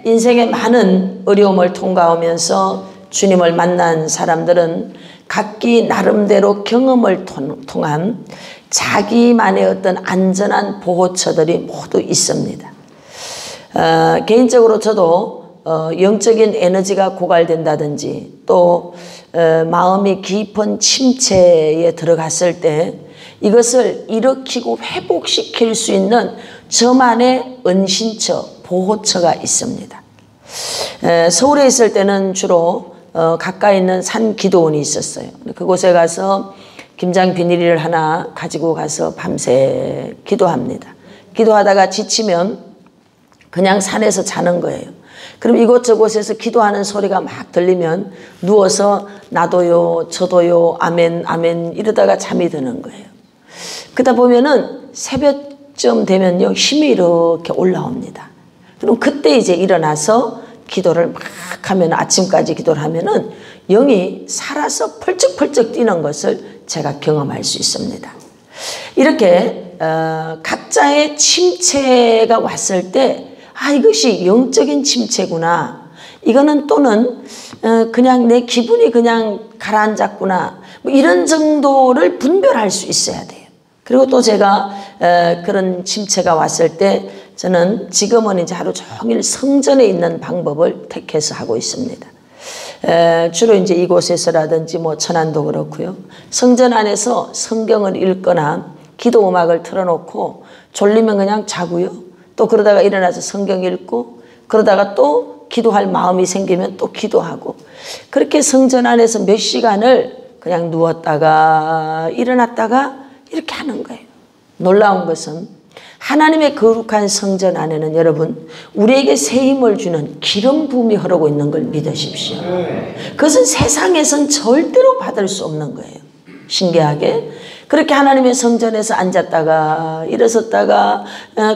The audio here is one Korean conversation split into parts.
인생의 많은 어려움을 통과하면서 주님을 만난 사람들은 각기 나름대로 경험을 통한 자기만의 어떤 안전한 보호처들이 모두 있습니다. 개인적으로 저도 영적인 에너지가 고갈된다든지 또 마음이 깊은 침체에 들어갔을 때 이것을 일으키고 회복시킬 수 있는 저만의 은신처, 보호처가 있습니다. 서울에 있을 때는 주로 가까이 있는 산 기도원이 있었어요. 그곳에 가서 김장 비닐을 하나 가지고 가서 밤새 기도합니다. 기도하다가 지치면 그냥 산에서 자는 거예요. 그럼 이곳저곳에서 기도하는 소리가 막 들리면 누워서 나도요, 저도요, 아멘, 아멘 이러다가 잠이 드는 거예요. 그러다 보면은 새벽쯤 되면요, 힘이 이렇게 올라옵니다. 그럼 그때 이제 일어나서 기도를 막 하면 아침까지 기도를 하면은 영이 살아서 펄쩍펄쩍 뛰는 것을 제가 경험할 수 있습니다. 이렇게 각자의 침체가 왔을 때 이것이 영적인 침체구나. 이거는 또는 그냥 내 기분이 그냥 가라앉았구나. 뭐 이런 정도를 분별할 수 있어야 돼요. 그리고 또 제가 그런 침체가 왔을 때 저는 지금은 이제 하루 종일 성전에 있는 방법을 택해서 하고 있습니다. 주로 이제 이곳에서라든지 뭐 천안도 그렇고요. 성전 안에서 성경을 읽거나 기도 음악을 틀어놓고 졸리면 그냥 자고요. 또 그러다가 일어나서 성경 읽고 그러다가 또 기도할 마음이 생기면 또 기도하고 그렇게 성전 안에서 몇 시간을 그냥 누웠다가 일어났다가 이렇게 하는 거예요. 놀라운 것은 하나님의 거룩한 성전 안에는 여러분 우리에게 새 힘을 주는 기름 부음이 흐르고 있는 걸 믿으십시오. 그것은 세상에선 절대로 받을 수 없는 거예요. 신기하게 그렇게 하나님의 성전에서 앉았다가 일어섰다가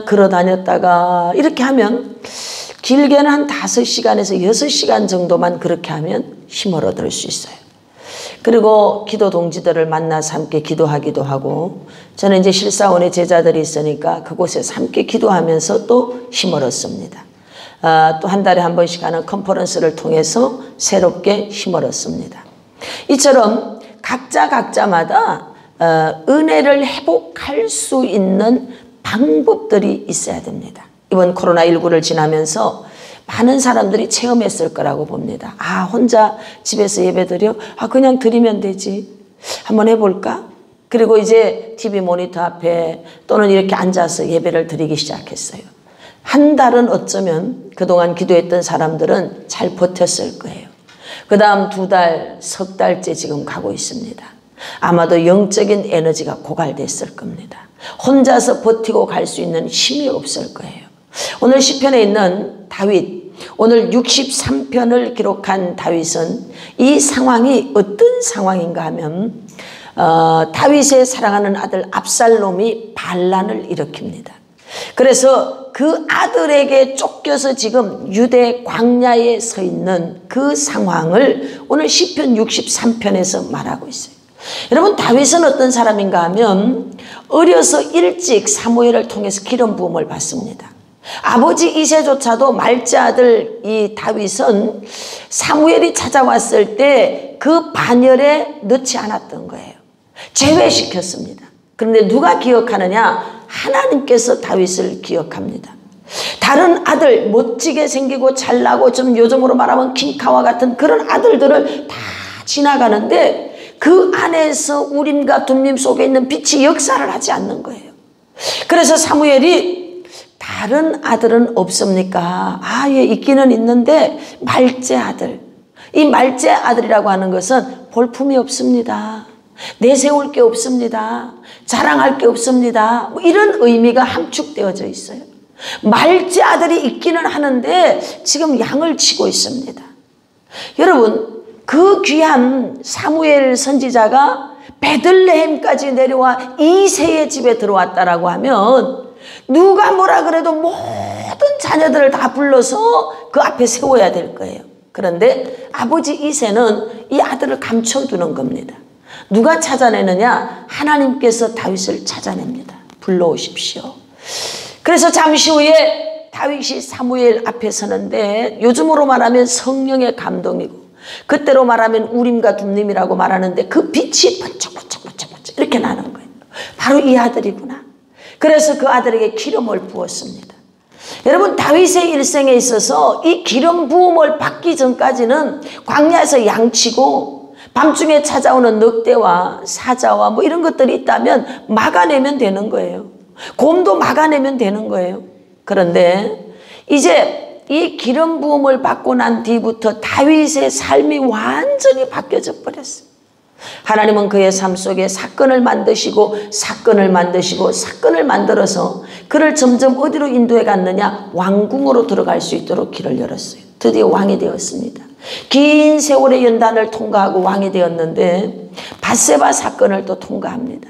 걸어다녔다가 이렇게 하면 길게는 한 5시간에서 6시간 정도만 그렇게 하면 힘을 얻을 수 있어요. 그리고 기도 동지들을 만나서 함께 기도하기도 하고 저는 이제 실사원의 제자들이 있으니까 그곳에서 함께 기도하면서 또 힘을 얻습니다. 또 한 달에 한 번씩 하는 컨퍼런스를 통해서 새롭게 힘을 얻습니다. 이처럼 각자마다 은혜를 회복할 수 있는 방법들이 있어야 됩니다. 이번 코로나19를 지나면서 많은 사람들이 체험했을 거라고 봅니다. 혼자 집에서 예배드려? 그냥 드리면 되지. 한번 해볼까? 그리고 이제 TV 모니터 앞에 또는 이렇게 앉아서 예배를 드리기 시작했어요. 한 달은 어쩌면 그동안 기도했던 사람들은 잘 버텼을 거예요. 그 다음 2달, 석 달째 지금 가고 있습니다. 아마도 영적인 에너지가 고갈됐을 겁니다. 혼자서 버티고 갈 수 있는 힘이 없을 거예요. 오늘 시편에 있는 다윗, 오늘 63편을 기록한 다윗은 이 상황이 어떤 상황인가 하면 다윗의 사랑하는 아들 압살롬이 반란을 일으킵니다. 그래서 그 아들에게 쫓겨서 지금 유대 광야에 서 있는 그 상황을 오늘 시편 63편에서 말하고 있어요. 여러분 다윗은 어떤 사람인가 하면 어려서 일찍 사무엘을 통해서 기름 부음을 받습니다. 아버지 이새조차도 말째 아들 이 다윗은 사무엘이 찾아왔을 때 그 반열에 넣지 않았던 거예요. 제외시켰습니다. 그런데 누가 기억하느냐? 하나님께서 다윗을 기억합니다. 다른 아들 멋지게 생기고 잘나고 좀 요즘으로 말하면 킹카와 같은 그런 아들들을 다 지나가는데 그 안에서 우림과 둠림 속에 있는 빛이 역사를 하지 않는 거예요. 그래서 사무엘이 다른 아들은 없습니까? 예, 있기는 있는데 말째 아들. 이 말째 아들이라고 하는 것은 볼품이 없습니다. 내세울 게 없습니다. 자랑할 게 없습니다. 뭐 이런 의미가 함축되어져 있어요. 말째 아들이 있기는 하는데 지금 양을 치고 있습니다. 여러분 그 귀한 사무엘 선지자가 베들레헴까지 내려와 이새의 집에 들어왔다라고 하면 누가 뭐라 그래도 모든 자녀들을 다 불러서 그 앞에 세워야 될 거예요. 그런데 아버지 이새는 이 아들을 감춰두는 겁니다. 누가 찾아내느냐? 하나님께서 다윗을 찾아냅니다. 불러오십시오. 그래서 잠시 후에 다윗이 사무엘 앞에 서는데, 요즘으로 말하면 성령의 감동이고, 그때로 말하면 우림과 둠림이라고 말하는데, 그 빛이 번쩍번쩍 이렇게 나는 거예요. 바로 이 아들이구나. 그래서 그 아들에게 기름을 부었습니다. 여러분, 다윗의 일생에 있어서 이 기름 부음을 받기 전까지는 광야에서 양치고 밤중에 찾아오는 늑대와 사자와 뭐 이런 것들이 있다면 막아내면 되는 거예요. 곰도 막아내면 되는 거예요. 그런데 이제 이 기름 부음을 받고 난 뒤부터 다윗의 삶이 완전히 바뀌어져 버렸어요. 하나님은 그의 삶 속에 사건을 만드시고 사건을 만들어서 그를 점점 어디로 인도해 갔느냐? 왕궁으로 들어갈 수 있도록 길을 열었어요. 드디어 왕이 되었습니다. 긴 세월의 연단을 통과하고 왕이 되었는데 밧세바 사건을 또 통과합니다.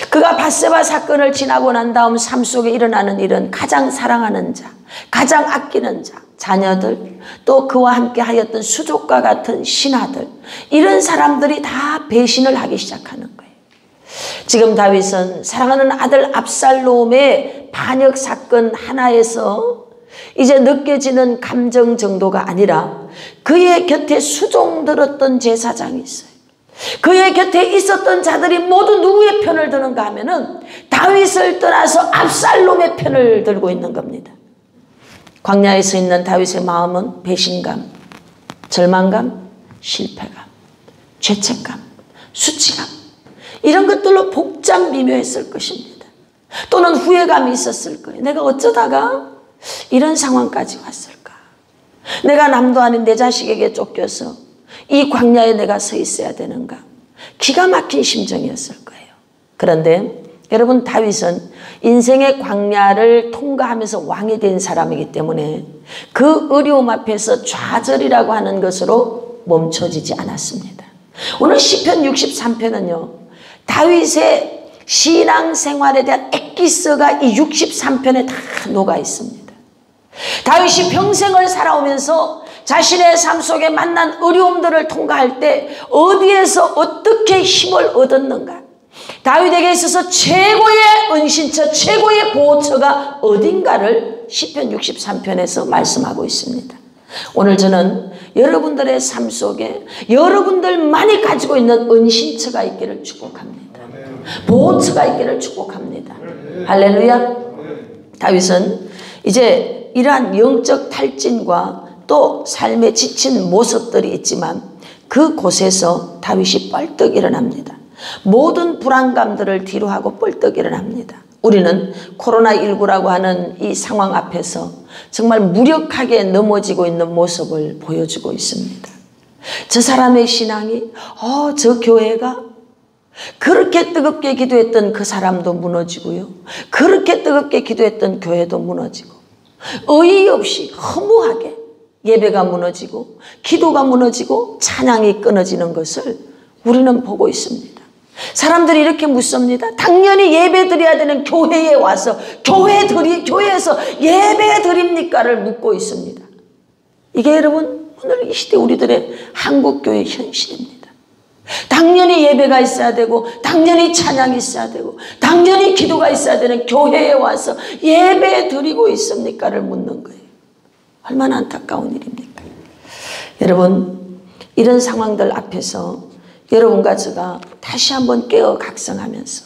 그가 밧세바 사건을 지나고 난 다음 삶 속에 일어나는 일은 가장 사랑하는 자, 가장 아끼는 자, 자녀들, 또 그와 함께 하였던 수족과 같은 신하들, 이런 사람들이 다 배신을 하기 시작하는 거예요. 지금 다윗은 사랑하는 아들 압살롬의 반역 사건 하나에서 이제 느껴지는 감정 정도가 아니라 그의 곁에 수종들었던 제사장이 있어요. 그의 곁에 있었던 자들이 모두 누구의 편을 드는가 하면은 다윗을 떠나서 압살롬의 편을 들고 있는 겁니다. 광야에 서 있는 다윗의 마음은 배신감, 절망감, 실패감, 죄책감, 수치감, 이런 것들로 복잡 미묘했을 것입니다. 또는 후회감이 있었을 거예요. 내가 어쩌다가 이런 상황까지 왔을까? 내가 남도 아닌 내 자식에게 쫓겨서 이 광야에 내가 서 있어야 되는가? 기가 막힌 심정이었을 거예요. 그런데 여러분, 다윗은 인생의 광야를 통과하면서 왕이 된 사람이기 때문에 그 어려움 앞에서 좌절이라고 하는 것으로 멈춰지지 않았습니다. 오늘 시편 63편은요, 다윗의 신앙생활에 대한 엑기스가 이 63편에 다 녹아 있습니다. 다윗이 평생을 살아오면서 자신의 삶 속에 만난 어려움들을 통과할 때 어디에서 어떻게 힘을 얻었는가, 다윗에게 있어서 최고의 은신처, 최고의 보호처가 어딘가를 시편 63편에서 말씀하고 있습니다. 오늘 저는 여러분들의 삶 속에 여러분들만이 가지고 있는 은신처가 있기를 축복합니다. 보호처가 있기를 축복합니다. 할렐루야. 다윗은 이제 이러한 영적 탈진과 또 삶에 지친 모습들이 있지만 그곳에서 다윗이 뻘떡 일어납니다. 모든 불안감들을 뒤로하고 뻘떡 일어납니다. 우리는 코로나19라고 하는 이 상황 앞에서 정말 무력하게 넘어지고 있는 모습을 보여주고 있습니다. 저 사람의 신앙이, 저 교회가 그렇게 뜨겁게 기도했던 그 사람도 무너지고요, 그렇게 뜨겁게 기도했던 교회도 무너지고, 어이없이 허무하게 예배가 무너지고 기도가 무너지고 찬양이 끊어지는 것을 우리는 보고 있습니다. 사람들이 이렇게 묻습니다. 당연히 예배 드려야 되는 교회에 와서 교회에서 예배 드립니까를 묻고 있습니다. 이게 여러분 오늘 이 시대 우리들의 한국교회 현실입니다. 당연히 예배가 있어야 되고 당연히 찬양이 있어야 되고 당연히 기도가 있어야 되는 교회에 와서 예배 드리고 있습니까를 묻는 거예요. 얼마나 안타까운 일입니까? 여러분, 이런 상황들 앞에서 여러분과 제가 다시 한번 깨어 각성하면서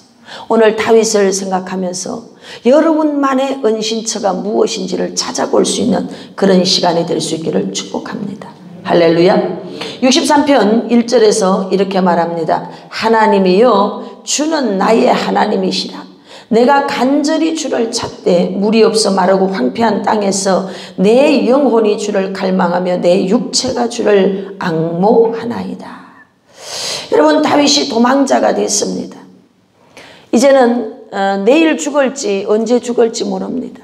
오늘 다윗을 생각하면서 여러분만의 은신처가 무엇인지를 찾아볼 수 있는 그런 시간이 될 수 있기를 축복합니다. 할렐루야. 63편 1절에서 이렇게 말합니다. 하나님이여 주는 나의 하나님이시라. 내가 간절히 주를 찾되 물이 없어 마르고 황폐한 땅에서 내 영혼이 주를 갈망하며 내 육체가 주를 앙모하나이다. 여러분, 다윗이 도망자가 됐습니다. 이제는 내일 죽을지 언제 죽을지 모릅니다.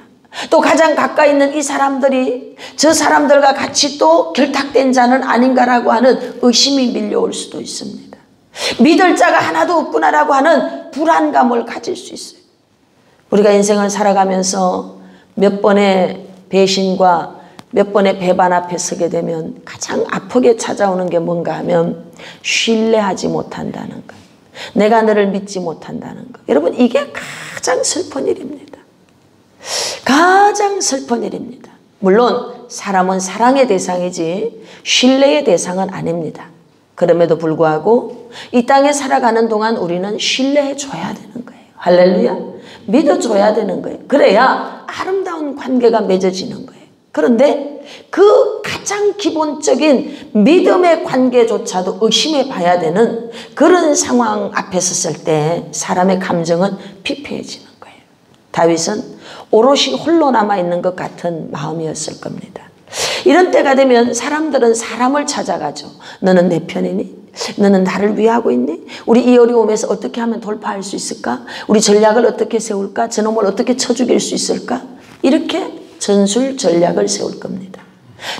또 가장 가까이 있는 이 사람들이 저 사람들과 같이 또 결탁된 자는 아닌가라고 하는 의심이 밀려올 수도 있습니다. 믿을 자가 하나도 없구나라고 하는 불안감을 가질 수 있어요. 우리가 인생을 살아가면서 몇 번의 배신과 몇 번의 배반 앞에 서게 되면 가장 아프게 찾아오는 게 뭔가 하면 신뢰하지 못한다는 것, 내가 너를 믿지 못한다는 것. 여러분, 이게 가장 슬픈 일입니다. 가장 슬픈 일입니다. 물론 사람은 사랑의 대상이지 신뢰의 대상은 아닙니다. 그럼에도 불구하고 이 땅에 살아가는 동안 우리는 신뢰해 줘야 되는 거예요. 할렐루야. 믿어줘야 되는 거예요. 그래야 아름다운 관계가 맺어지는 거예요. 그런데 그 가장 기본적인 믿음의 관계조차도 의심해 봐야 되는 그런 상황 앞에 섰을 때 사람의 감정은 피폐해지는 거예요. 다윗은 오롯이 홀로 남아있는 것 같은 마음이었을 겁니다. 이런 때가 되면 사람들은 사람을 찾아가죠. 너는 내 편이니? 너는 나를 위하고 있니? 우리 이 어려움에서 어떻게 하면 돌파할 수 있을까? 우리 전략을 어떻게 세울까? 저놈을 어떻게 쳐 죽일 수 있을까? 이렇게 전술 전략을 세울 겁니다.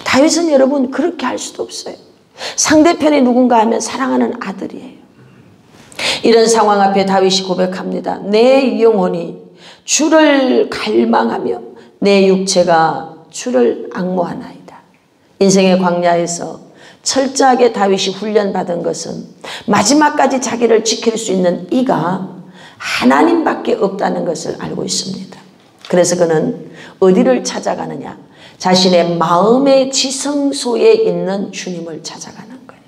다윗은 여러분 그렇게 할 수도 없어요. 상대편이 누군가 하면 사랑하는 아들이에요. 이런 상황 앞에 다윗이 고백합니다. 내 영혼이 주를 갈망하며 내 육체가 주를 앙모하나이다. 인생의 광야에서 철저하게 다윗이 훈련받은 것은 마지막까지 자기를 지킬 수 있는 이가 하나님밖에 없다는 것을 알고 있습니다. 그래서 그는 어디를 찾아가느냐? 자신의 마음의 지성소에 있는 주님을 찾아가는 거예요.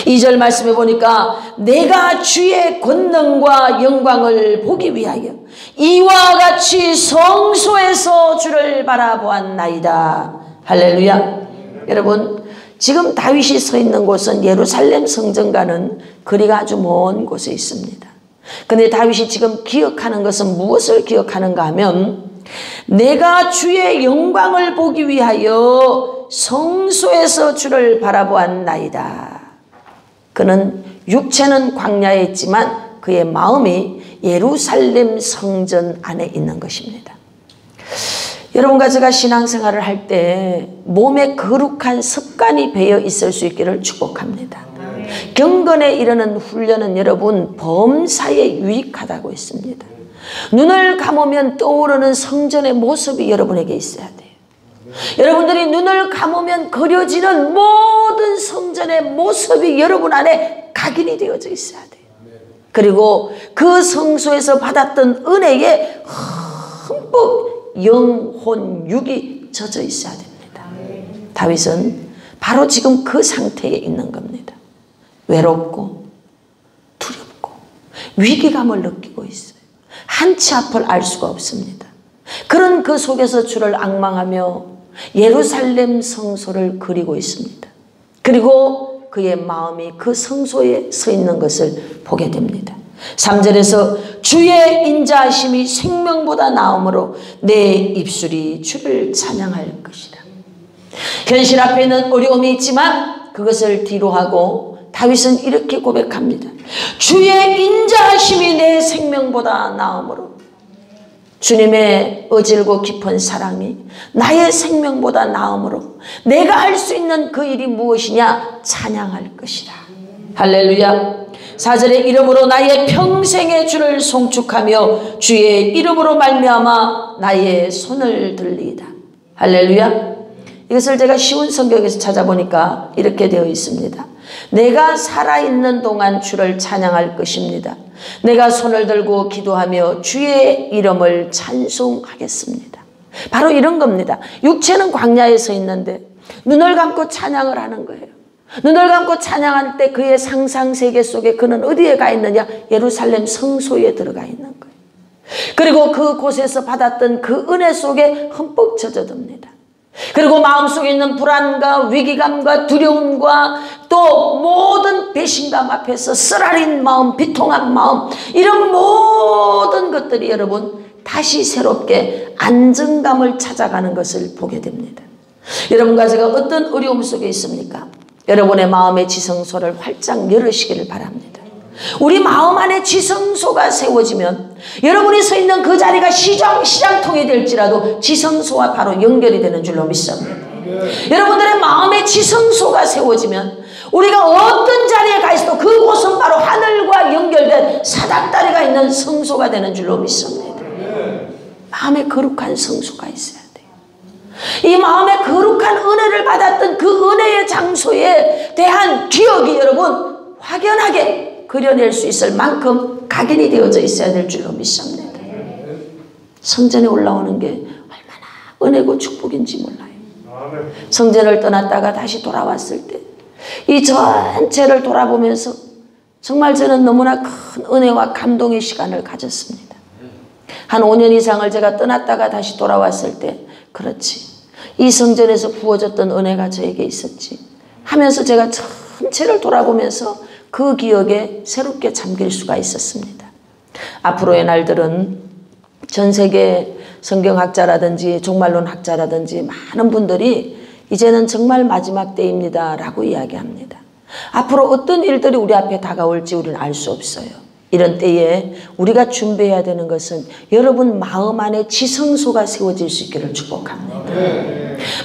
2절 말씀해 보니까 내가 주의 권능과 영광을 보기 위하여 이와 같이 성소에서 주를 바라보았나이다. 할렐루야. 여러분, 지금 다윗이 서 있는 곳은 예루살렘 성전과는 거리가 아주 먼 곳에 있습니다. 그런데 다윗이 지금 기억하는 것은 무엇을 기억하는가 하면 내가 주의 영광을 보기 위하여 성소에서 주를 바라보았나이다. 그는 육체는 광야에 있지만 그의 마음이 예루살렘 성전 안에 있는 것입니다. 여러분과 제가 신앙생활을 할 때 몸에 거룩한 습관이 배어 있을 수 있기를 축복합니다. 경건에 이르는 훈련은 여러분 범사에 유익하다고 했습니다. 눈을 감으면 떠오르는 성전의 모습이 여러분에게 있어야 돼요. 여러분들이 눈을 감으면 그려지는 모든 성전의 모습이 여러분 안에 각인이 되어져 있어야 돼요. 그리고 그 성소에서 받았던 은혜에 흠뻑 영혼 육이 젖어 있어야 됩니다. 다윗은 바로 지금 그 상태에 있는 겁니다. 외롭고 두렵고 위기감을 느끼고 있어요. 한치 앞을 알 수가 없습니다. 그런 그 속에서 주를 앙망하며 예루살렘 성소를 그리고 있습니다. 그리고 그의 마음이 그 성소에 서 있는 것을 보게 됩니다. 3절에서 주의 인자하심이 생명보다 나음으로 내 입술이 주를 찬양할 것이다. 현실 앞에 있는 어려움이 있지만 그것을 뒤로하고 다윗은 이렇게 고백합니다. 주의 인자하심이 내 생명보다 나음으로 주님의 어질고 깊은 사랑이 나의 생명보다 나음으로 내가 할 수 있는 그 일이 무엇이냐? 찬양할 것이라. 할렐루야. 4절의 이름으로 나의 평생의 주를 송축하며 주의 이름으로 말미암아 나의 손을 들리이다. 할렐루야. 이것을 제가 쉬운 성경에서 찾아보니까 이렇게 되어 있습니다. 내가 살아있는 동안 주를 찬양할 것입니다. 내가 손을 들고 기도하며 주의 이름을 찬송하겠습니다. 바로 이런 겁니다. 육체는 광야에 서 있는데 눈을 감고 찬양을 하는 거예요. 눈을 감고 찬양할 때 그의 상상세계 속에 그는 어디에 가 있느냐? 예루살렘 성소에 들어가 있는 거예요. 그리고 그곳에서 받았던 그 은혜 속에 흠뻑 젖어듭니다. 그리고 마음속에 있는 불안과 위기감과 두려움과 또 모든 배신감 앞에서 쓰라린 마음, 비통한 마음, 이런 모든 것들이 여러분 다시 새롭게 안정감을 찾아가는 것을 보게 됩니다. 여러분과 제가 어떤 어려움 속에 있습니까? 여러분의 마음의 지성소를 활짝 열으시기를 바랍니다. 우리 마음 안에 지성소가 세워지면 여러분이 서 있는 그 자리가 시장통이 될지라도 지성소와 바로 연결이 되는 줄로 믿습니다. 여러분들의 마음의 지성소가 세워지면 우리가 어떤 자리에 가 있어도 그곳은 바로 하늘과 연결된 사닥다리가 있는 성소가 되는 줄로 믿습니다. 마음에 거룩한 성소가 있어야 돼요. 이 마음에 거룩한 은혜를 받았던 그 은혜의 장소에 대한 기억이 여러분 확연하게 그려낼 수 있을 만큼 각인이 되어져 있어야 될 줄로 믿습니다. 성전에 올라오는 게 얼마나 은혜고 축복인지 몰라요. 성전을 떠났다가 다시 돌아왔을 때 이 전체를 돌아보면서 정말 저는 너무나 큰 은혜와 감동의 시간을 가졌습니다. 한 5년 이상을 제가 떠났다가 다시 돌아왔을 때 그렇지, 이 성전에서 부어졌던 은혜가 저에게 있었지 하면서 제가 전체를 돌아보면서 그 기억에 새롭게 잠길 수가 있었습니다. 앞으로의 날들은 전 세계 성경학자라든지 종말론 학자라든지 많은 분들이 이제는 정말 마지막 때입니다 라고 이야기합니다. 앞으로 어떤 일들이 우리 앞에 다가올지 우리는 알 수 없어요. 이런 때에 우리가 준비해야 되는 것은 여러분 마음 안에 지성소가 세워질 수 있기를 축복합니다.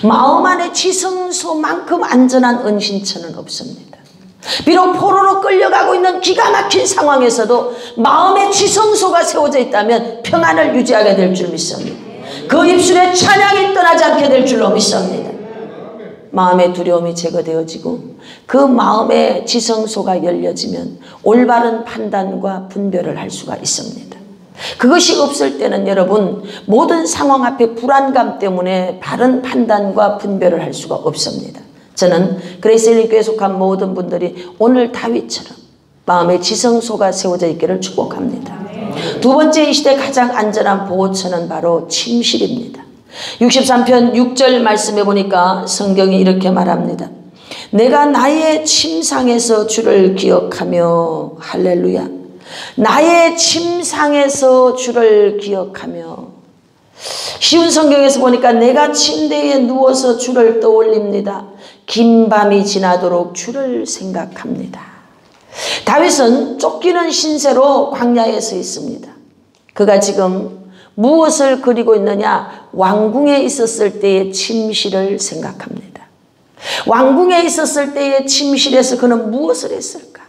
마음 안에 지성소만큼 안전한 은신처는 없습니다. 비록 포로로 끌려가고 있는 기가 막힌 상황에서도 마음의 지성소가 세워져 있다면 평안을 유지하게 될 줄 믿습니다. 그 입술에 찬양이 떠나지 않게 될 줄로 믿습니다. 마음의 두려움이 제거되어지고 그 마음의 지성소가 열려지면 올바른 판단과 분별을 할 수가 있습니다. 그것이 없을 때는 여러분 모든 상황 앞에 불안감 때문에 바른 판단과 분별을 할 수가 없습니다. 저는 그레이스 힐링 교회에 속한 모든 분들이 오늘 다윗처럼 마음의 지성소가 세워져 있기를 축복합니다. 두 번째, 이 시대 가장 안전한 보호처는 바로 침실입니다. 63편 6절 말씀해 보니까 성경이 이렇게 말합니다. 내가 나의 침상에서 주를 기억하며, 할렐루야, 나의 침상에서 주를 기억하며. 쉬운 성경에서 보니까 내가 침대에 누워서 주를 떠올립니다. 긴 밤이 지나도록 주를 생각합니다. 다윗은 쫓기는 신세로 광야에 서 있습니다. 그가 지금 무엇을 그리고 있느냐? 왕궁에 있었을 때의 침실을 생각합니다. 왕궁에 있었을 때의 침실에서 그는 무엇을 했을까?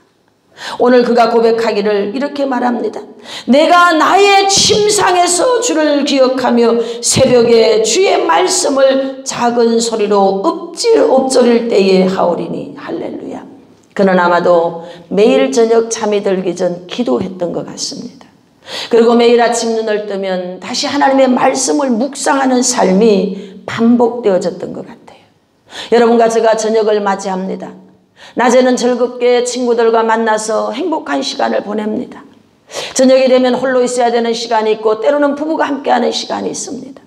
오늘 그가 고백하기를 이렇게 말합니다. 내가 나의 침상에서 주를 기억하며 새벽에 주의 말씀을 작은 소리로 엎드릴 때에 하오리니. 할렐루야. 그는 아마도 매일 저녁 잠이 들기 전 기도했던 것 같습니다. 그리고 매일 아침 눈을 뜨면 다시 하나님의 말씀을 묵상하는 삶이 반복되어졌던 것 같아요. 여러분과 제가 저녁을 맞이합니다. 낮에는 즐겁게 친구들과 만나서 행복한 시간을 보냅니다. 저녁이 되면 홀로 있어야 되는 시간이 있고 때로는 부부가 함께하는 시간이 있습니다.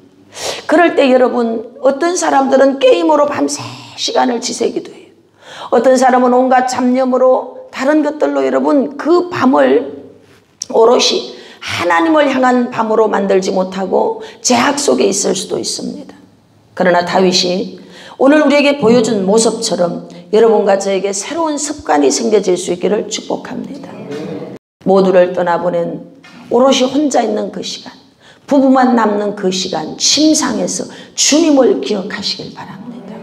그럴 때 여러분, 어떤 사람들은 게임으로 밤새 시간을 지새기도 해요. 어떤 사람은 온갖 잡념으로 다른 것들로 여러분 그 밤을 오롯이 하나님을 향한 밤으로 만들지 못하고 제약 속에 있을 수도 있습니다. 그러나 다윗이 오늘 우리에게 보여준 모습처럼 여러분과 저에게 새로운 습관이 생겨질 수 있기를 축복합니다. 모두를 떠나보낸 오롯이 혼자 있는 그 시간, 부부만 남는 그 시간, 침상에서 주님을 기억하시길 바랍니다.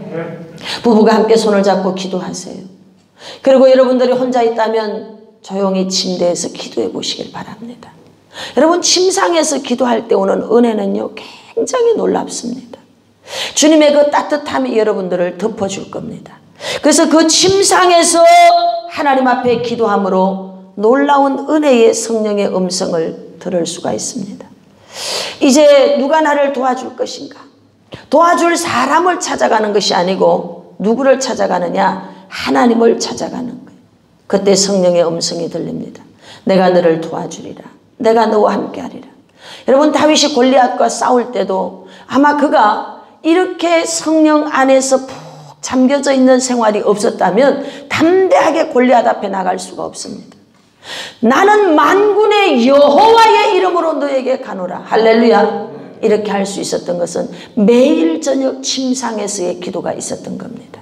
부부가 함께 손을 잡고 기도하세요. 그리고 여러분들이 혼자 있다면 조용히 침대에서 기도해 보시길 바랍니다. 여러분, 침상에서 기도할 때 오는 은혜는요 굉장히 놀랍습니다. 주님의 그 따뜻함이 여러분들을 덮어줄 겁니다. 그래서 그 침상에서 하나님 앞에 기도함으로 놀라운 은혜의 성령의 음성을 들을 수가 있습니다. 이제 누가 나를 도와줄 것인가? 도와줄 사람을 찾아가는 것이 아니고 누구를 찾아가느냐? 하나님을 찾아가는 거예요. 그때 성령의 음성이 들립니다. 내가 너를 도와주리라. 내가 너와 함께하리라. 여러분, 다윗이 골리앗과 싸울 때도 아마 그가 이렇게 성령 안에서 푹 잠겨져 있는 생활이 없었다면 담대하게 골리앗 앞에 나갈 수가 없습니다. 나는 만군의 여호와의 이름으로 너에게 가노라. 할렐루야. 이렇게 할 수 있었던 것은 매일 저녁 침상에서의 기도가 있었던 겁니다.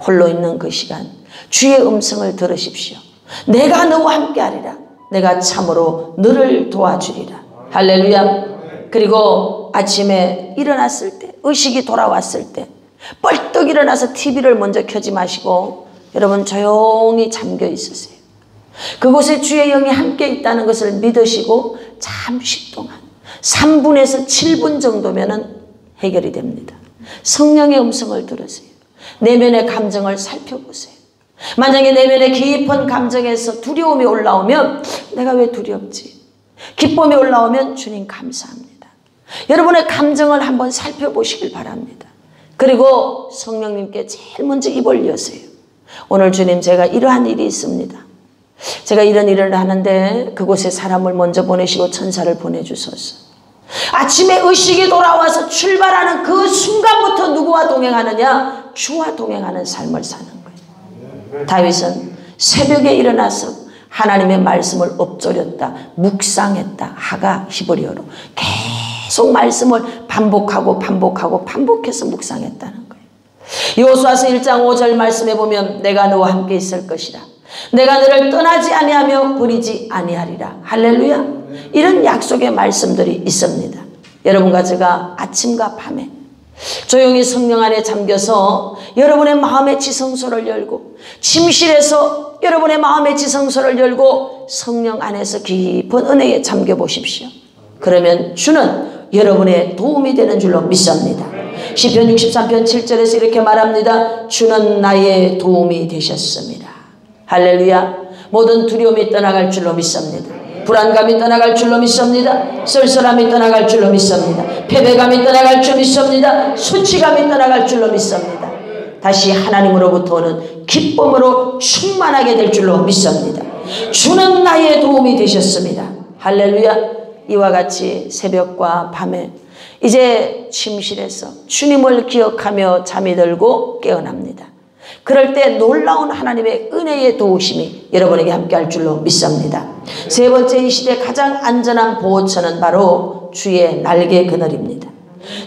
홀로 있는 그 시간 주의 음성을 들으십시오. 내가 너와 함께하리라. 내가 참으로 너를 도와주리라. 할렐루야. 그리고 아침에 일어났을 때, 의식이 돌아왔을 때 벌떡 일어나서 TV를 먼저 켜지 마시고 여러분 조용히 잠겨 있으세요. 그곳에 주의 영이 함께 있다는 것을 믿으시고 잠시 동안 3분에서 7분 정도면 해결이 됩니다. 성령의 음성을 들으세요. 내면의 감정을 살펴보세요. 만약에 내면의 깊은 감정에서 두려움이 올라오면 내가 왜 두렵지? 기쁨이 올라오면 주님 감사합니다. 여러분의 감정을 한번 살펴보시길 바랍니다. 그리고 성령님께 제일 먼저 입을 여세요. 오늘 주님, 제가 이러한 일이 있습니다. 제가 이런 일을 하는데 그곳에 사람을 먼저 보내시고 천사를 보내주소서. 아침에 의식이 돌아와서 출발하는 그 순간부터 누구와 동행하느냐? 주와 동행하는 삶을 사는 거예요. 다윗은 새벽에 일어나서 하나님의 말씀을 엎조렸다, 묵상했다. 하가 히브리어로 계속 말씀을 반복해서 묵상했다는 거예요. 여호수아서 1장 5절 말씀에 보면 내가 너와 함께 있을 것이라. 내가 너를 떠나지 아니하며 버리지 아니하리라. 할렐루야. 이런 약속의 말씀들이 있습니다. 여러분과 제가 아침과 밤에 조용히 성령 안에 잠겨서 여러분의 마음의 지성소를 열고, 침실에서 여러분의 마음의 지성소를 열고 성령 안에서 깊은 은혜에 잠겨 보십시오. 그러면 주는 여러분의 도움이 되는 줄로 믿습니다. 시편 63편 7절에서 이렇게 말합니다. 주는 나의 도움이 되셨습니다. 할렐루야. 모든 두려움이 떠나갈 줄로 믿습니다. 불안감이 떠나갈 줄로 믿습니다. 쓸쓸함이 떠나갈 줄로 믿습니다. 패배감이 떠나갈 줄로 믿습니다. 수치감이 떠나갈 줄로 믿습니다. 다시 하나님으로부터 오는 기쁨으로 충만하게 될 줄로 믿습니다. 주는 나의 도움이 되셨습니다. 할렐루야. 이와 같이 새벽과 밤에 이제 침실에서 주님을 기억하며 잠이 들고 깨어납니다. 그럴 때 놀라운 하나님의 은혜의 도우심이 여러분에게 함께할 줄로 믿습니다. 세 번째, 이 시대 가장 안전한 보호처는 바로 주의 날개 그늘입니다.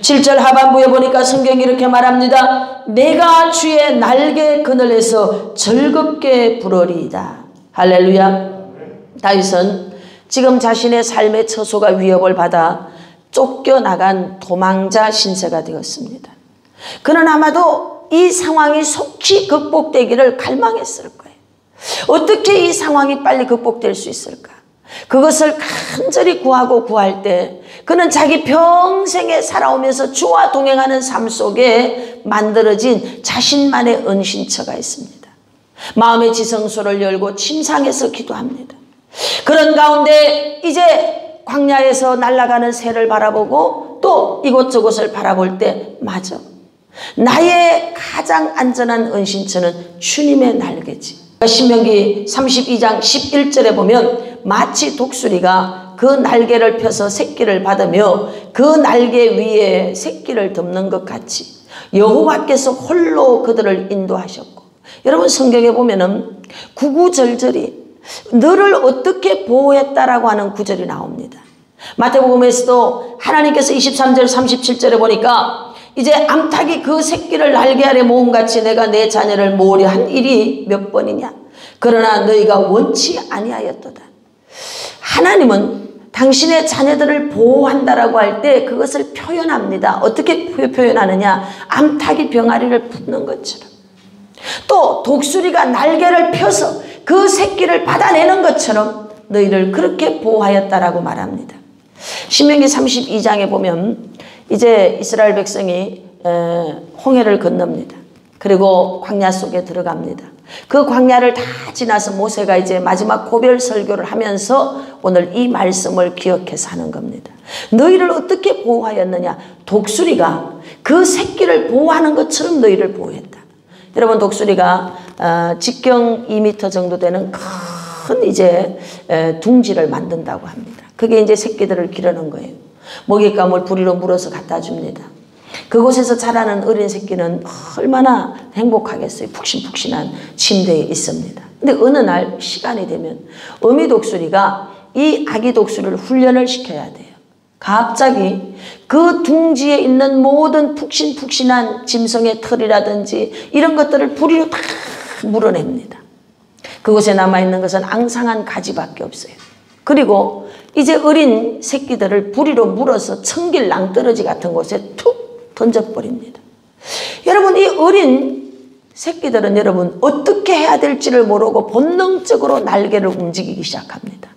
7절 하반부에 보니까 성경이 이렇게 말합니다. 내가 주의 날개 그늘에서 즐겁게 부르리이다. 할렐루야. 다윗은 지금 자신의 삶의 처소가 위협을 받아 쫓겨나간 도망자 신세가 되었습니다. 그는 아마도 이 상황이 속히 극복되기를 갈망했을 거예요. 어떻게 이 상황이 빨리 극복될 수 있을까? 그것을 간절히 구하고 구할 때 그는 자기 평생에 살아오면서 주와 동행하는 삶 속에 만들어진 자신만의 은신처가 있습니다. 마음의 지성소를 열고 침상에서 기도합니다. 그런 가운데 이제 광야에서 날아가는 새를 바라보고 또 이곳저곳을 바라볼 때 맞아, 나의 가장 안전한 은신처는 주님의 날개지. 신명기 32장 11절에 보면 마치 독수리가 그 날개를 펴서 새끼를 받으며 그 날개 위에 새끼를 덮는 것 같이 여호와께서 홀로 그들을 인도하셨고, 여러분 성경에 보면은 구구절절히 너를 어떻게 보호했다라고 하는 구절이 나옵니다. 마태복음에서도 하나님께서 23절 37절에 보니까 이제 암탉이 그 새끼를 날개 아래 모음같이 내가 내 자녀를 모으려 한 일이 몇 번이냐? 그러나 너희가 원치 아니하였도다. 하나님은 당신의 자녀들을 보호한다라고 할 때 그것을 표현합니다. 어떻게 표현하느냐? 암탉이 병아리를 붓는 것처럼, 또 독수리가 날개를 펴서 그 새끼를 받아내는 것처럼 너희를 그렇게 보호하였다라고 말합니다. 신명기 32장에 보면 이제 이스라엘 백성이 홍해를 건넙니다. 그리고 광야 속에 들어갑니다. 그 광야를 다 지나서 모세가 이제 마지막 고별 설교를 하면서 오늘 이 말씀을 기억해서 하는 겁니다. 너희를 어떻게 보호하였느냐? 독수리가 그 새끼를 보호하는 것처럼 너희를 보호했다. 여러분, 독수리가 직경 2m 정도 되는 큰 이제 둥지를 만든다고 합니다. 그게 이제 새끼들을 기르는 거예요. 먹잇감을 부리로 물어서 갖다 줍니다. 그곳에서 자라는 어린 새끼는 얼마나 행복하겠어요. 푹신푹신한 침대에 있습니다. 근데 어느 날 시간이 되면 어미 독수리가 이 아기 독수리를 훈련을 시켜야 돼요. 갑자기 그 둥지에 있는 모든 푹신푹신한 짐승의 털이라든지 이런 것들을 부리로 다 물어냅니다. 그곳에 남아있는 것은 앙상한 가지밖에 없어요. 그리고 이제 어린 새끼들을 부리로 물어서 청길 낭떠러지 같은 곳에 툭 던져버립니다. 여러분, 이 어린 새끼들은 여러분 어떻게 해야 될지를 모르고 본능적으로 날개를 움직이기 시작합니다.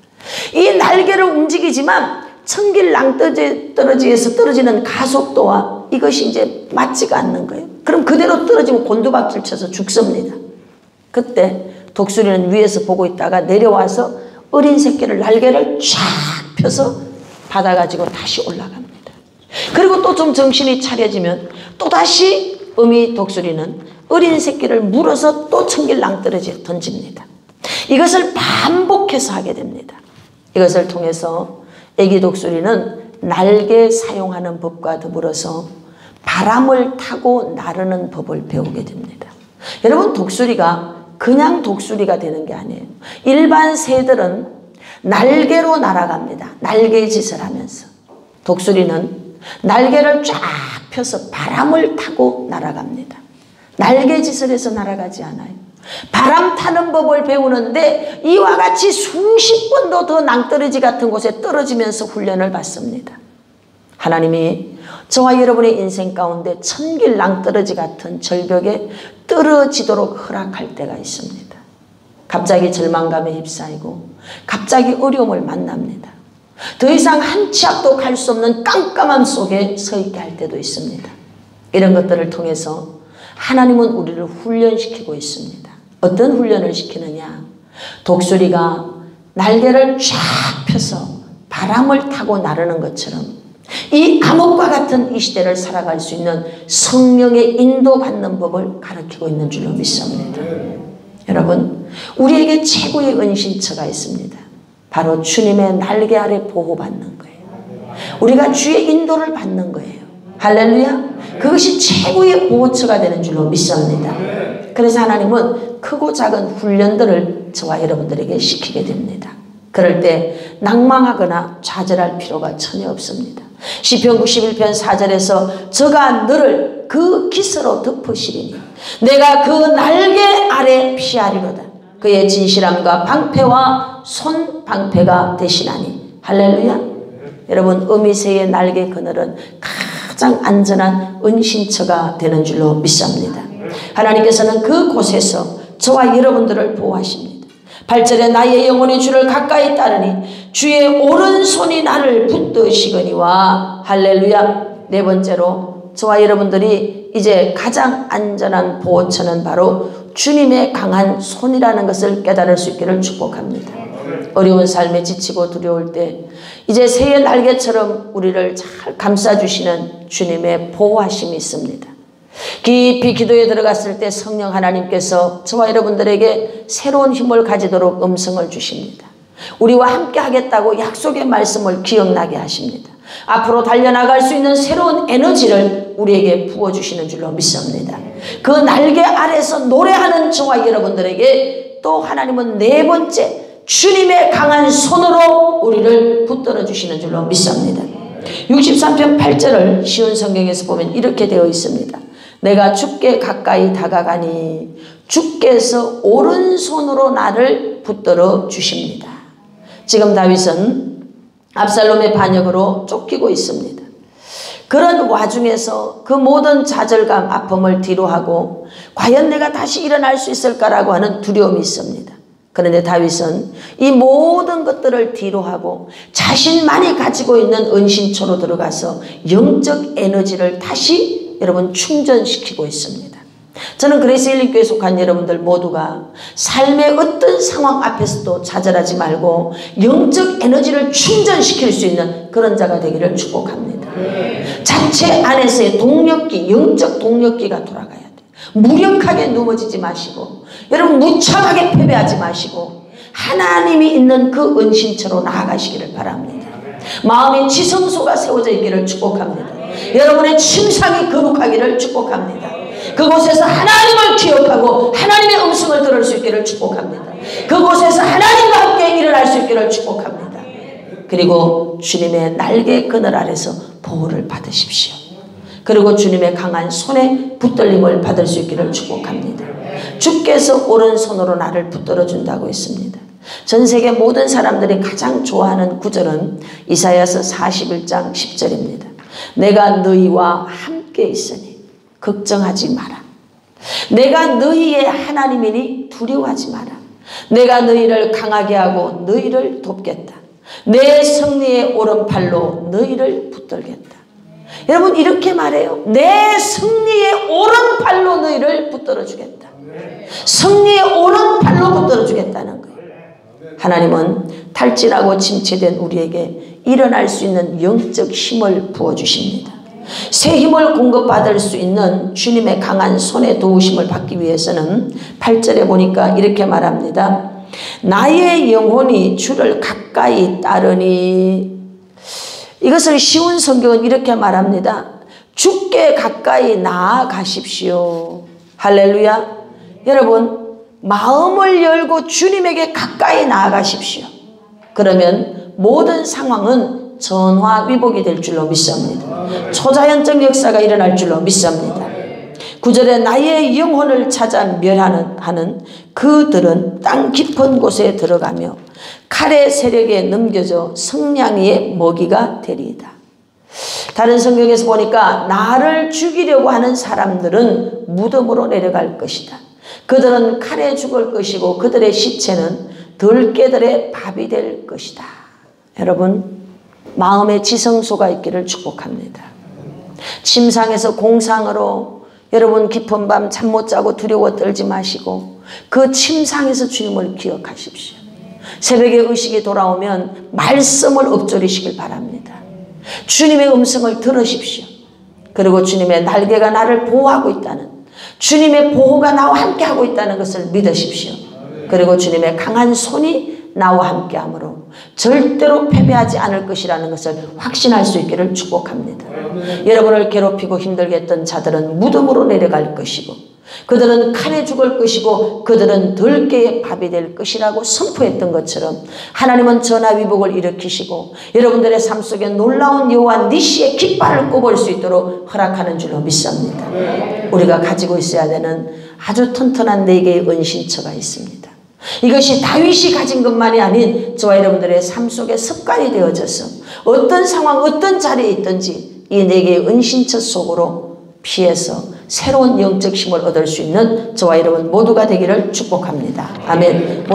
이 날개를 움직이지만 천길 낭떠러지에서 떨어지는 가속도와 이것이 이제 맞지가 않는 거예요. 그럼 그대로 떨어지면 곤두박질 쳐서 죽습니다. 그때 독수리는 위에서 보고 있다가 내려와서 어린 새끼를 날개를 쫙 펴서 받아가지고 다시 올라갑니다. 그리고 또 좀 정신이 차려지면 또다시 어미 독수리는 어린 새끼를 물어서 또 천길 낭떠러지에 던집니다. 이것을 반복해서 하게 됩니다. 이것을 통해서 애기 독수리는 날개 사용하는 법과 더불어서 바람을 타고 나르는 법을 배우게 됩니다. 여러분, 독수리가 그냥 독수리가 되는 게 아니에요. 일반 새들은 날개로 날아갑니다. 날개짓을 하면서. 독수리는 날개를 쫙 펴서 바람을 타고 날아갑니다. 날개짓을 해서 날아가지 않아요. 바람 타는 법을 배우는데 이와 같이 수십 번도 더 낭떠러지 같은 곳에 떨어지면서 훈련을 받습니다. 하나님이 저와 여러분의 인생 가운데 천길 낭떠러지 같은 절벽에 떨어지도록 허락할 때가 있습니다. 갑자기 절망감에 휩싸이고 갑자기 어려움을 만납니다. 더 이상 한 치 앞도 갈 수 없는 깜깜함 속에 서 있게 할 때도 있습니다. 이런 것들을 통해서 하나님은 우리를 훈련시키고 있습니다. 어떤 훈련을 시키느냐? 독수리가 날개를 쫙 펴서 바람을 타고 나르는 것처럼 이 암흑과 같은 이 시대를 살아갈 수 있는 성령의 인도받는 법을 가르치고 있는 줄로 믿습니다. 여러분, 우리에게 최고의 은신처가 있습니다. 바로 주님의 날개 아래 보호받는 거예요. 우리가 주의 인도를 받는 거예요. 할렐루야. 그것이 최고의 보호처가 되는 줄로 믿습니다. 그래서 하나님은 크고 작은 훈련들을 저와 여러분들에게 시키게 됩니다. 그럴 때 낭망하거나 좌절할 필요가 전혀 없습니다. 시편 91편 4절에서 저가 너를 그 깃으로 덮으시리니 내가 그 날개 아래 피하리로다. 그의 진실함과 방패와 손 방패가 되시나니. 할렐루야. 여러분, 어미새의 날개 그늘은 가장 안전한 은신처가 되는 줄로 믿습니다. 하나님께서는 그곳에서 저와 여러분들을 보호하십니다. 8절에 나의 영혼이 주를 가까이 따르니 주의 오른손이 나를 붙드시거니와. 할렐루야. 네 번째로 저와 여러분들이 이제 가장 안전한 보호처는 바로 주님의 강한 손이라는 것을 깨달을 수 있기를 축복합니다. 어려운 삶에 지치고 두려울 때 이제 새의 날개처럼 우리를 잘 감싸주시는 주님의 보호하심이 있습니다. 깊이 기도에 들어갔을 때 성령 하나님께서 저와 여러분들에게 새로운 힘을 가지도록 음성을 주십니다. 우리와 함께 하겠다고 약속의 말씀을 기억나게 하십니다. 앞으로 달려나갈 수 있는 새로운 에너지를 우리에게 부어주시는 줄로 믿습니다. 그 날개 아래서 노래하는 저와 여러분들에게 또 하나님은 네 번째 주님의 강한 손으로 우리를 붙들어 주시는 줄로 믿습니다. 63편 8절을 쉬운 성경에서 보면 이렇게 되어 있습니다. 내가 주께 가까이 다가가니 주께서 오른손으로 나를 붙들어 주십니다. 지금 다윗은 압살롬의 반역으로 쫓기고 있습니다. 그런 와중에서 그 모든 좌절감, 아픔을 뒤로하고 과연 내가 다시 일어날 수 있을까라고 하는 두려움이 있습니다. 그런데 다윗은 이 모든 것들을 뒤로하고 자신만이 가지고 있는 은신처로 들어가서 영적 에너지를 다시 여러분 충전시키고 있습니다. 저는 그레이스 힐링 교회에 속한 여러분들 모두가 삶의 어떤 상황 앞에서도 좌절하지 말고 영적 에너지를 충전시킬 수 있는 그런 자가 되기를 축복합니다. 자체 안에서의 동력기, 영적 동력기가 돌아가야 돼요. 무력하게 넘어지지 마시고 여러분 무참하게 패배하지 마시고 하나님이 있는 그 은신처로 나아가시기를 바랍니다. 마음의 지성소가 세워져 있기를 축복합니다. 여러분의 침상이 거룩하기를 축복합니다. 그곳에서 하나님을 기억하고 하나님의 음성을 들을 수 있기를 축복합니다. 그곳에서 하나님과 함께 일어날 수 있기를 축복합니다. 그리고 주님의 날개 그늘 아래서 보호를 받으십시오. 그리고 주님의 강한 손에 붙들림을 받을 수 있기를 축복합니다. 주께서 오른손으로 나를 붙들어 준다고 했습니다. 전 세계 모든 사람들이 가장 좋아하는 구절은 이사야서 41장 10절입니다. 내가 너희와 함께 있으니 걱정하지 마라. 내가 너희의 하나님이니 두려워하지 마라. 내가 너희를 강하게 하고 너희를 돕겠다. 내 승리의 오른팔로 너희를 붙들겠다. 여러분 이렇게 말해요. 내 승리의 오른팔로 너희를 붙들어 주겠다. 승리의 오른팔로 붙들어 주겠다는 거예요. 하나님은 탈진하고 침체된 우리에게 일어날 수 있는 영적 힘을 부어주십니다. 새 힘을 공급받을 수 있는 주님의 강한 손의 도우심을 받기 위해서는 8절에 보니까 이렇게 말합니다. 나의 영혼이 주를 가까이 따르니. 이것을 쉬운 성경은 이렇게 말합니다. 주께 가까이 나아가십시오. 할렐루야. 여러분 마음을 열고 주님에게 가까이 나아가십시오. 그러면 모든 상황은 전화위복이 될 줄로 믿습니다. 초자연적 역사가 일어날 줄로 믿습니다. 9절에 나의 영혼을 찾아 멸하는 그들은 땅 깊은 곳에 들어가며 칼의 세력에 넘겨져 성냥이의 먹이가 되리이다. 다른 성경에서 보니까 나를 죽이려고 하는 사람들은 무덤으로 내려갈 것이다. 그들은 칼에 죽을 것이고 그들의 시체는 들깨들의 밥이 될 것이다. 여러분 마음에 지성소가 있기를 축복합니다. 침상에서 공상으로 여러분 깊은 밤 잠 못 자고 두려워 떨지 마시고 그 침상에서 주님을 기억하십시오. 새벽에 의식이 돌아오면 말씀을 읊조리시길 바랍니다. 주님의 음성을 들으십시오. 그리고 주님의 날개가 나를 보호하고 있다는, 주님의 보호가 나와 함께하고 있다는 것을 믿으십시오. 그리고 주님의 강한 손이 나와 함께하므로 절대로 패배하지 않을 것이라는 것을 확신할 수 있기를 축복합니다. 여러분을 괴롭히고 힘들게 했던 자들은 무덤으로 내려갈 것이고 그들은 칼에 죽을 것이고 그들은 들깨의 밥이 될 것이라고 선포했던 것처럼 하나님은 전화위복을 일으키시고 여러분들의 삶 속에 놀라운 여호와 니시의 깃발을 꼽을 수 있도록 허락하는 줄로 믿습니다. 우리가 가지고 있어야 되는 아주 튼튼한 4개의 은신처가 있습니다. 이것이 다윗이 가진 것만이 아닌 저와 여러분들의 삶 속에 습관이 되어져서 어떤 상황 어떤 자리에 있든지 이 4개의 은신처 속으로 피해서 새로운 영적 힘을 얻을 수 있는 저와 여러분 모두가 되기를 축복합니다. 아멘.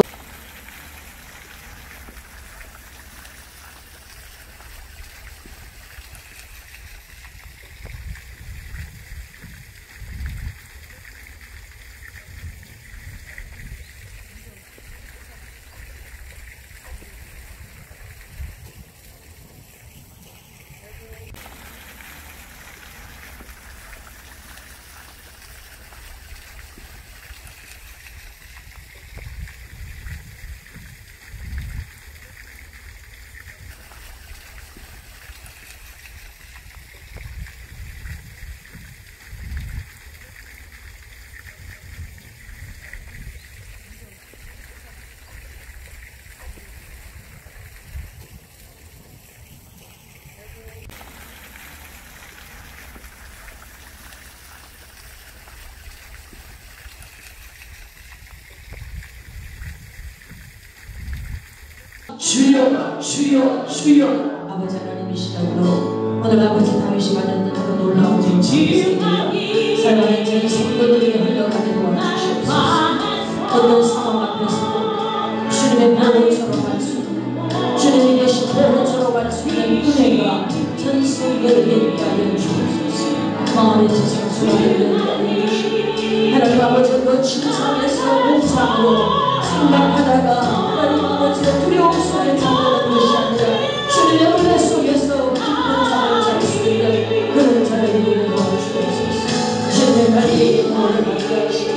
주여 주여 주여. 아버지 하나님 이 시간으로 오늘 아버지 다윗이 받았던 그 놀라운 영광을 사랑하는 저희 성도들에게 흘러가게 도와주시옵소서. 어떤 상황 앞에서도 주님의 보호처럼 갈 수 있는, 주님이 계신 보호처럼 갈 수 있는 은혜가 전 성도에게 있게 하여 주옵소서. 마음의 지성소가 있게 하여 주시옵소서. 하나님 아버지 그 침상에서 공상으로 생각하다가 하나님 아버지의 두려움 속에 잠드는 것이 아니라 주님의 은혜 속에서 깊은 잠을 잘 수 있는 그런 자를 이루어 도와주옵소서. 주님의 관리의 영광을 받게 하시고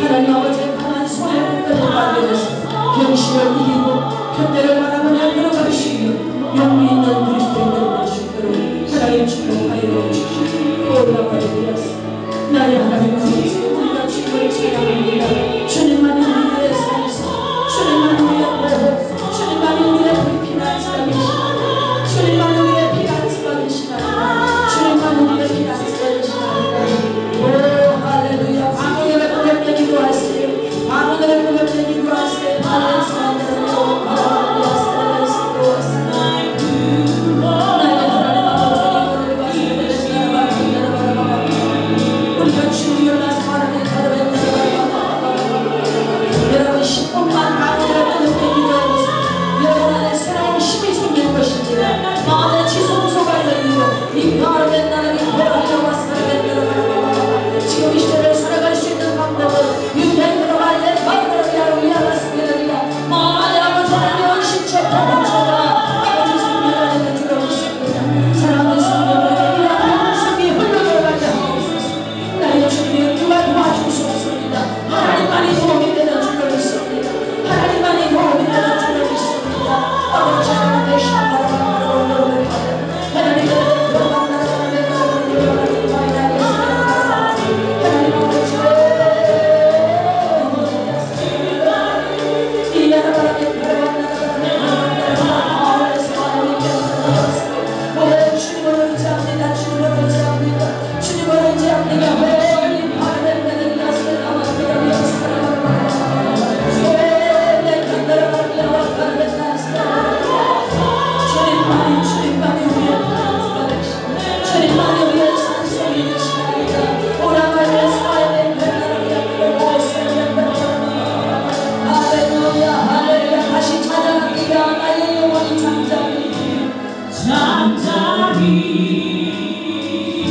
하나님 아버지의 강한 손에 붙들어 받게 하시고 병실을 이기고 편대를 바라보며 걸어가시며 영리 있는 그리스도인들이 될 수 있도록 하나님 축복하여 주시고 오라버리되었습니다. 나의 하나님 우리가 주님을 찬양합니다. 주님만이 우리의 삶에서 주님만이 우리의 보호,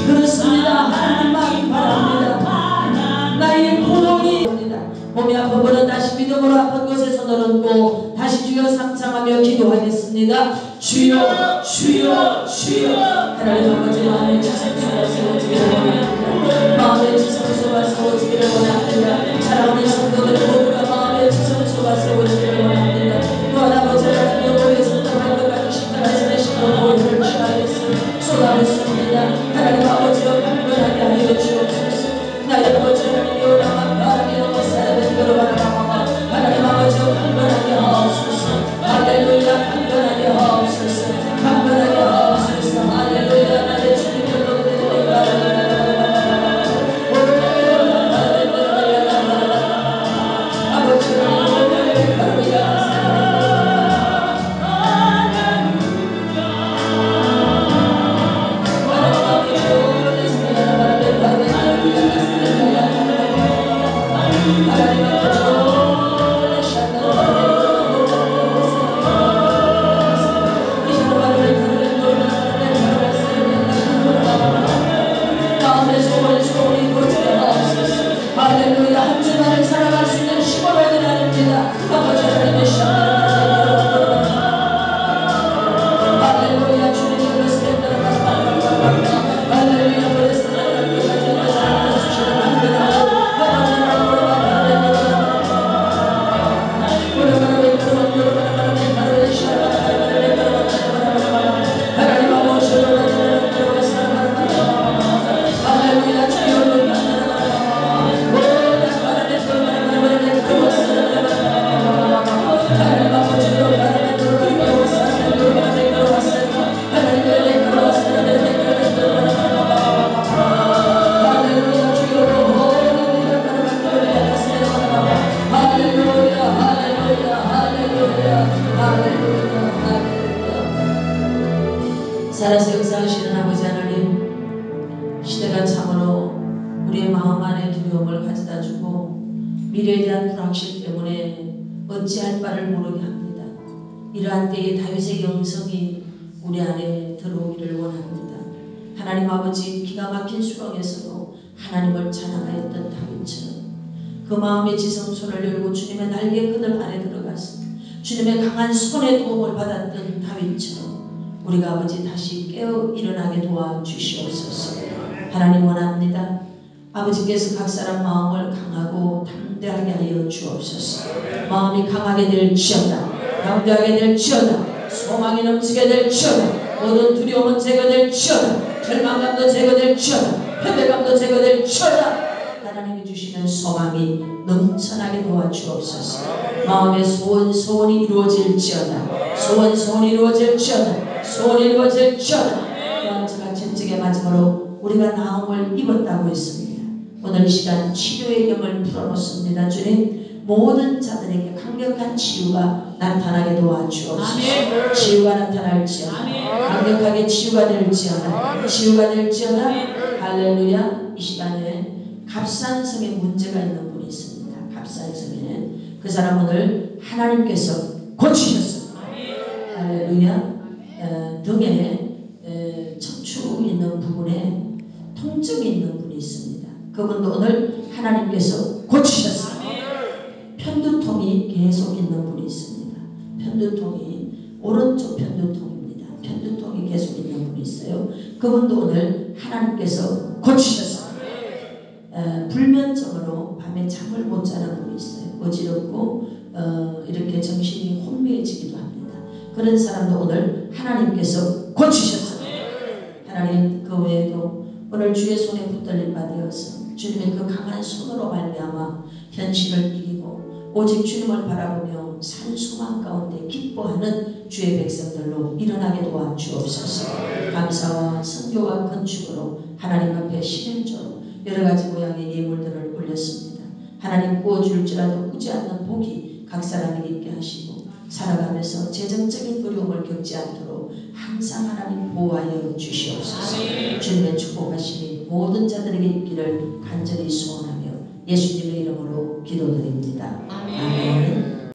그렇습니다. 하나님만 바랍니다. 나의 구원이 몸이 아픈 분은 다시 믿음으로 아픈 곳에서 늘었고 다시 주여 상상하며 기도하겠습니다. 주여 주여 주여. 하나님 아버지 마음의 지성소가 세워지기를 원합니다. 마음의 지성소가 세워지기를 원합니다. 사랑하는 성도들 모두가 마음의 지성소가 세워지기를 원합니다. 또한 아버지 하나님 영혼에서 떠날 것 같은 십자가 지내시는 모두를 취하였으니 쏟아붓습니다. 하나님 아버지여 강건하게 하여 주옵소서. 나의 아버지 하나님이여 나만 바라게 넘어 사람의 걸어가라. 하나님 아버지여 강건하게 하옵소서. 할렐루야. 강건하게 하옵소서. 강건하게 하옵소서. 할렐루야. 나의 주님을 높이리라. 아버지 하나님 할렐루야. 할렐루야. 한 주만을 살아갈 수 있는 힘을 얻으랍니다. 아버지 하나님의 할렐루야. 주님이 그랬을 때 할렐루야. 그랬을 때 살아서 역사하시는 아버지 하나님, 시대가 참으로 우리의 마음 안에 두려움을 가져다주고 미래에 대한 불확실 때문에 어찌할 바를 모르게 합니다. 이러한 때에 다윗의 영성이 우리 안에 들어오기를 원합니다. 하나님 아버지, 기가 막힌 수렁에서도 하나님을 찬양하였던 다윗처럼 그 마음의 지성소를 열고 주님의 날개끈을 안에 들어가서 주님의 강한 손의 도움을 받았던 다윗처럼 우리가 아버지 다시 깨어 일어나게 도와주시옵소서. 하나님 원합니다. 아버지께서 각 사람 마음을 강하고 담대하게 하여 주옵소서. 마음이 강하게 될지어다. 담대하게 될지어다. 소망이 넘치게 될지어다. 모든 두려움은 제거될지어다. 절망감도 제거될지어다. 패배감도 제거될지어다. 하나님이 주시는 소망이 넘쳐나게 도와주옵소서. 마음의 소원이 이루어질지어다. 소원이 이루어질지어다. 소원이 이루어질지어다. 또한 제가 전적의 마지막으로 우리가 나음을 입었다고 했습니다. 오늘 이 시간 치료의 영을 풀어놓습니다. 주님, 모든 자들에게 강력한 치유가 나타나게 도와주옵소서. 치유가 나타날지어다. 강력하게 치유가 될지어다. 치유가 될지어다. 할렐루야. 이 시간에 갑산성에 문제가 있는 분이 있습니다. 갑산성에는 그 사람 오늘 하나님께서 고치셨습니다. 할렐루야. 등에 척추 있는 부분에 통증이 있는 분이 있습니다. 그분도 오늘 하나님께서 고치셨습니다. 편두통이 계속 있는 분이 있습니다. 편두통이 오른쪽 편두통입니다. 편두통이 계속 있는 분이 있어요. 그분도 오늘 하나님께서 고치셨습니다. 불면증으로 밤에 잠을 못 자는 분이 있어요. 어지럽고 이렇게 정신이 혼미해지기도 합니다. 그런 사람도 오늘 하나님께서 고치셨습니다. 하나님, 그 외에도 오늘 주의 손에 붙들림 받으어서 주님의 그 강한 손으로 말미암아 현실을 이기고 오직 주님을 바라보며 산 소망 가운데 기뻐하는 주의 백성들로 일어나게 도와주옵소서. 감사와 선교와 건축으로 하나님 앞에 신현조로 여러가지 모양의 예물들을 올렸습니다. 하나님, 구워줄지라도 꾸지 않는 복이 각 사람에게 있게 하시고 살아가면서 재정적인 어려움을 겪지 않도록 항상 하나님 보호하여 주시옵소서. 주님의 축복하시니 모든 자들에게 있기를 간절히 소원하며 예수님의 이름으로 기도드립니다. 아멘.